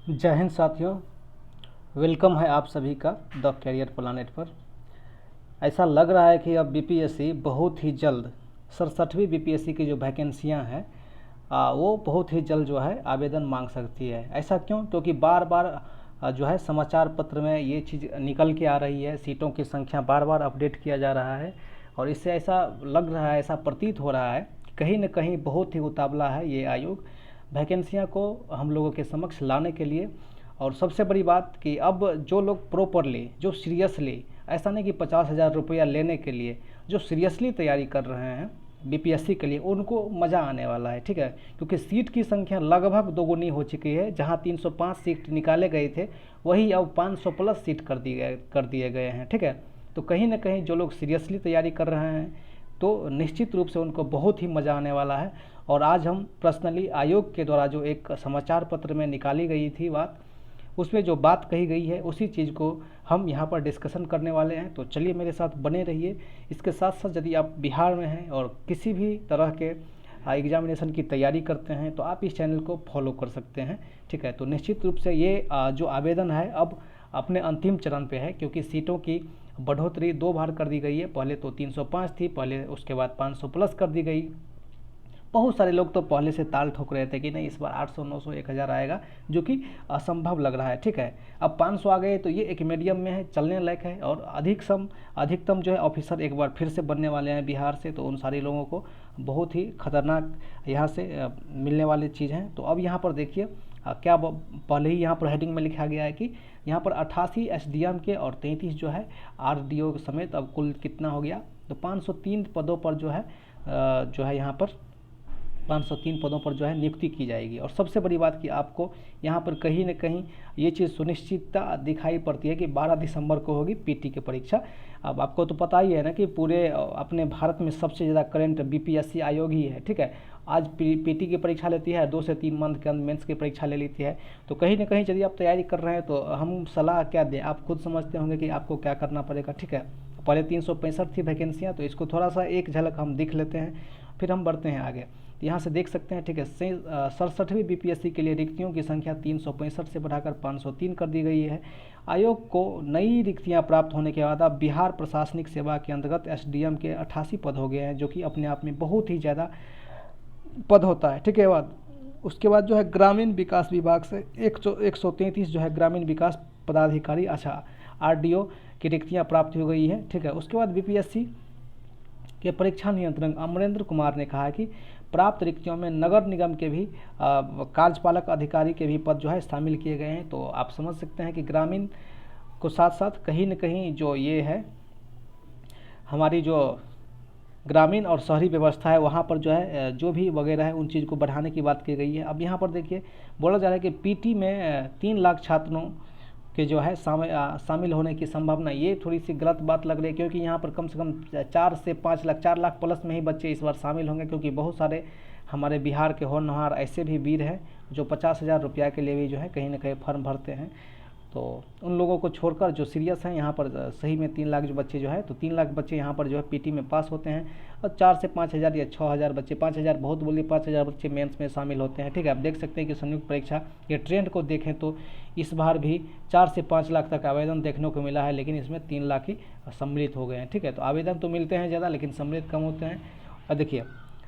जय हिंद साथियों। वेलकम है आप सभी का द कैरियर प्लानेट पर। ऐसा लग रहा है कि अब बीपीएससी बहुत ही जल्द 67वीं बीपीएससी की जो वैकेंसियां हैं वो बहुत ही जल्द जो है आवेदन मांग सकती है। ऐसा क्यों? क्योंकि बार बार जो है समाचार पत्र में ये चीज़ निकल के आ रही है, सीटों की संख्या बार बार अपडेट किया जा रहा है और इससे ऐसा लग रहा है, ऐसा प्रतीत हो रहा है कि कहीं न कहीं बहुत ही उतावला है ये आयोग वैकेंसियां को हम लोगों के समक्ष लाने के लिए। और सबसे बड़ी बात कि अब जो लोग प्रॉपरली, जो सीरियसली, ऐसा नहीं कि 50,000 रुपया लेने के लिए, जो सीरियसली तैयारी कर रहे हैं बीपीएससी के लिए, उनको मज़ा आने वाला है। ठीक है, क्योंकि सीट की संख्या लगभग दोगुनी हो चुकी है। जहां 305 सीट निकाले गए थे वही अब 500 प्लस सीट कर दिए गए हैं। ठीक है, तो कहीं ना कहीं जो लोग सीरियसली तैयारी कर रहे हैं तो निश्चित रूप से उनको बहुत ही मज़ा आने वाला है। और आज हम पर्सनली आयोग के द्वारा जो एक समाचार पत्र में निकाली गई थी बात, उसमें जो बात कही गई है उसी चीज़ को हम यहाँ पर डिस्कशन करने वाले हैं। तो चलिए मेरे साथ बने रहिए। इसके साथ साथ यदि आप बिहार में हैं और किसी भी तरह के एग्जामिनेशन की तैयारी करते हैं तो आप इस चैनल को फॉलो कर सकते हैं। ठीक है, तो निश्चित रूप से ये जो आवेदन है अब अपने अंतिम चरण पे है, क्योंकि सीटों की बढ़ोतरी 2 बार कर दी गई है। पहले तो 305 थी पहले, उसके बाद 500 प्लस कर दी गई। बहुत सारे लोग तो पहले से ताल ठोक रहे थे कि नहीं इस बार 800, 900, 1000 आएगा, जो कि असंभव लग रहा है। ठीक है, अब 500 आ गए तो ये एक मीडियम में है, चलने लायक है। और अधिकतम जो है ऑफिसर एक बार फिर से बनने वाले हैं बिहार से, तो उन सारे लोगों को बहुत ही खतरनाक यहाँ से मिलने वाली चीज़ है। तो अब यहाँ पर देखिए क्या पहले ही यहाँ पर हेडिंग में लिखा गया है कि यहाँ पर 88 एसडीएम के और 33 जो है आरडीओ समेत अब कुल कितना हो गया, तो 503 पदों पर जो है यहाँ पर 503 पदों पर जो है नियुक्ति की जाएगी। और सबसे बड़ी बात कि आपको यहाँ पर कहीं न कहीं ये चीज़ सुनिश्चितता दिखाई पड़ती है कि 12 दिसंबर को होगी पीटी की परीक्षा। अब आपको तो पता ही है ना कि पूरे अपने भारत में सबसे ज़्यादा करंट बीपीएससी आयोग ही है। ठीक है, आज पीटी की परीक्षा लेती है, 2 से 3 मंथ के अंदर मेंस की परीक्षा ले लेती है। तो कहीं ना कहीं यदि आप तैयारी कर रहे हैं तो हम सलाह क्या दें, आप खुद समझते होंगे कि आपको क्या करना पड़ेगा। ठीक है, पहले 365 थी वैकेंसियाँ, तो इसको थोड़ा सा एक झलक हम दिख लेते हैं, फिर हम बढ़ते हैं आगे। यहाँ से देख सकते हैं। ठीक है, 67वीं बीपीएससी के लिए रिक्तियों की संख्या 365 से बढ़ाकर 503 कर दी गई है। आयोग को नई रिक्तियां प्राप्त होने के बाद अब बिहार प्रशासनिक सेवा के अंतर्गत एसडीएम के 88 पद हो गए हैं, जो कि अपने आप में बहुत ही ज़्यादा पद होता है। ठीक है, बाद उसके बाद जो है ग्रामीण विकास विभाग से 133 जो है ग्रामीण विकास पदाधिकारी, अच्छा आरडीओ की रिक्तियाँ प्राप्त हो गई है। ठीक है, उसके बाद बीपीएससी के परीक्षा नियंत्रक अमरेंद्र कुमार ने कहा कि प्राप्त रिक्तियों में नगर निगम के भी कार्यपालक अधिकारी के भी पद जो है शामिल किए गए हैं। तो आप समझ सकते हैं कि ग्रामीण को साथ साथ कहीं न कहीं जो ये है हमारी जो ग्रामीण और शहरी व्यवस्था है वहाँ पर जो है जो भी वगैरह है उन चीज़ को बढ़ाने की बात की गई है। अब यहाँ पर देखिए बोला जा रहा है कि पीटी में 3 लाख छात्रों के जो है शामिल होने की संभावना, ये थोड़ी सी गलत बात लग रही है, क्योंकि यहाँ पर कम से कम 4 से 5 लाख, 4 लाख प्लस में ही बच्चे इस बार शामिल होंगे, क्योंकि बहुत सारे हमारे बिहार के होनहार ऐसे भी वीर हैं जो 50,000 रुपया के लिए भी जो है कहीं ना कहीं फॉर्म भरते हैं। तो उन लोगों को छोड़कर जो सीरियस हैं यहाँ पर सही में 3 लाख जो बच्चे जो है, तो 3 लाख बच्चे यहाँ पर जो है पीटी में पास होते हैं। और 4 से 5,000 या 6,000 बच्चे, 5,000 बहुत बोलिए, 5,000 बच्चे मेंस में शामिल होते हैं। ठीक है, आप देख सकते हैं कि संयुक्त परीक्षा के ट्रेंड को देखें तो इस बार भी 4 से 5 लाख तक आवेदन देखने को मिला है, लेकिन इसमें 3 लाख ही सम्मिलित हो गए हैं। ठीक है, तो आवेदन तो मिलते हैं ज़्यादा लेकिन सम्मिलित कम होते हैं। और देखिए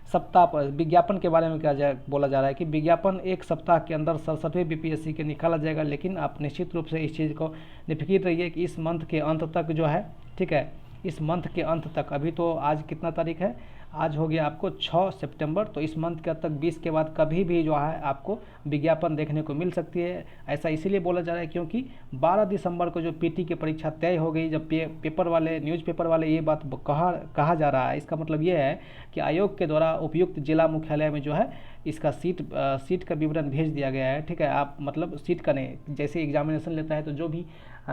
सप्ताह पर विज्ञापन के बारे में क्या बोला जा रहा है कि विज्ञापन 1 सप्ताह के अंदर 67वीं बीपीएससी के निकाला जाएगा। लेकिन आप निश्चित रूप से इस चीज़ को निफिकिर रहिए कि इस मंथ के अंत तक जो है, ठीक है, इस मंथ के अंत तक, अभी तो आज कितना तारीख है, आज हो गया आपको 6 सितंबर, तो इस मंथ के अंत तक 20 के बाद कभी भी जो है आपको विज्ञापन देखने को मिल सकती है। ऐसा इसीलिए बोला जा रहा है क्योंकि 12 दिसंबर को जो पीटी की परीक्षा तय हो गई, जब पेपर वाले, न्यूज़पेपर वाले ये बात कहा जा रहा है, इसका मतलब ये है कि आयोग के द्वारा उपयुक्त जिला मुख्यालय में जो है इसका सीट का विवरण भेज दिया गया है। ठीक है, आप मतलब सीट का नहीं, जैसे एग्जामिनेशन लेता है तो जो भी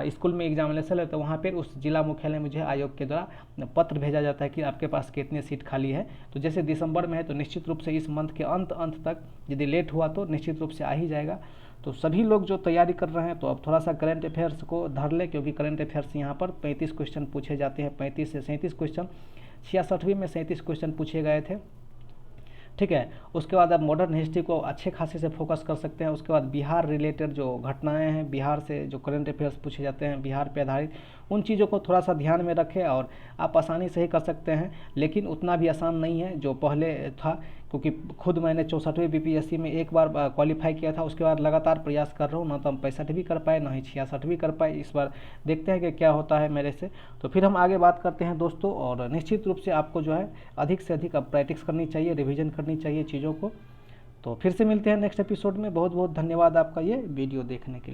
स्कूल में एग्जामिनेशन लेता है वहाँ पर उस जिला मुख्यालय में जो है आयोग के द्वारा पत्र भेजा जाता है कि आपके पास कितने सीट खाली है। तो जैसे दिसंबर में है तो निश्चित रूप से इस मंथ के अंत तक, यदि लेट हुआ तो निश्चित रूप से आ ही जाएगा। तो सभी लोग जो तैयारी कर रहे हैं तो अब थोड़ा सा करंट अफेयर्स को धर ले, क्योंकि करंट अफेयर्स यहाँ पर 35 क्वेश्चन पूछे जाते हैं, 35 से 37 क्वेश्चन। 66वीं में 37 क्वेश्चन पूछे गए थे, ठीक है। उसके बाद आप मॉडर्न हिस्ट्री को अच्छे खासे से फोकस कर सकते हैं। उसके बाद बिहार रिलेटेड जो घटनाएं हैं, बिहार से जो करंट अफेयर्स पूछे जाते हैं बिहार पे आधारित, उन चीज़ों को थोड़ा सा ध्यान में रखें और आप आसानी से ही कर सकते हैं। लेकिन उतना भी आसान नहीं है जो पहले था, क्योंकि खुद मैंने 64वीं बीपीएससी में एक बार क्वालिफाई किया था, उसके बाद लगातार प्रयास कर रहा हूँ, ना तो हम 65 भी कर पाए, ना ही 66 भी कर पाए। इस बार देखते हैं कि क्या होता है मेरे से। तो फिर हम आगे बात करते हैं दोस्तों। और निश्चित रूप से आपको जो है अधिक से अधिक अब प्रैक्टिस करनी चाहिए, रिवीजन करनी चाहिए चीज़ों को। तो फिर से मिलते हैं नेक्स्ट एपिसोड में। बहुत बहुत धन्यवाद आपका ये वीडियो देखने के लिए।